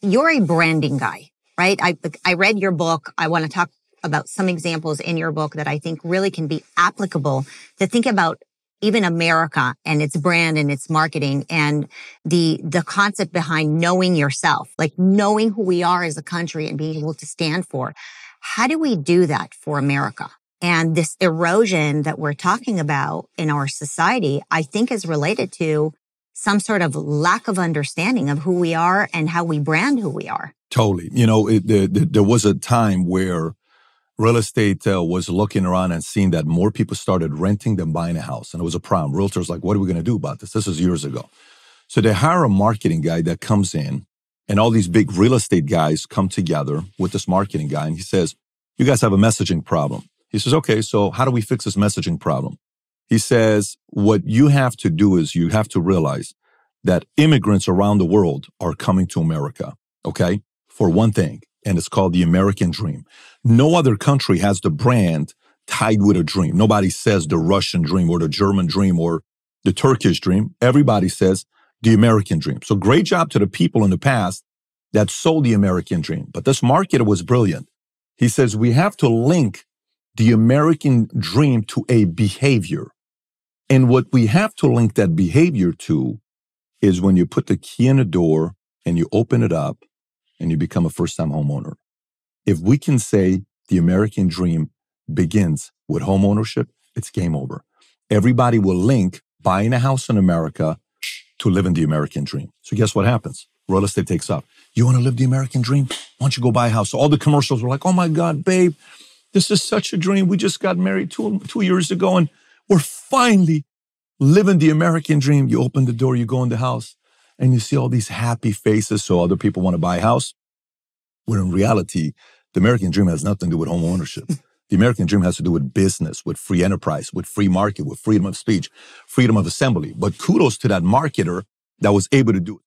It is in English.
you're a branding guy, right? I read your book. I want to talk about some examples in your book that I think really can be applicable to think about even America and its brand and its marketing and the concept behind knowing yourself, like knowing who we are as a country and being able to stand for. How do we do that for America? And this erosion that we're talking about in our society, I think is related to some sort of lack of understanding of who we are and how we brand who we are. Totally. You know, there was a time where real estate was looking around and seeing that more people started renting than buying a house. And it was a problem. Realtors like, what are we going to do about this? This is years ago. So they hire a marketing guy that comes in, and all these big real estate guys come together with this marketing guy. And he says, you guys have a messaging problem. He says, okay, so how do we fix this messaging problem? He says, what you have to do is you have to realize that immigrants around the world are coming to America, okay, for one thing. And it's called the American dream. No other country has the brand tied with a dream. Nobody says the Russian dream or the German dream or the Turkish dream. Everybody says the American dream. So great job to the people in the past that sold the American dream. But this marketer was brilliant. He says, we have to link the American dream to a behavior. And what we have to link that behavior to is when you put the key in the door and you open it up, and you become a first-time homeowner. If we can say the American dream begins with home ownership, it's game over. Everybody will link buying a house in America to living the American dream. So guess what happens? Real estate takes off. You want to live the American dream? Why don't you go buy a house? So all the commercials were like, oh my God, babe, this is such a dream. We just got married two years ago and we're finally living the American dream. You open the door, you go in the house, and you see all these happy faces so other people want to buy a house. Where in reality, the American dream has nothing to do with home ownership. The American dream has to do with business, with free enterprise, with free market, with freedom of speech, freedom of assembly. But kudos to that marketer that was able to do it.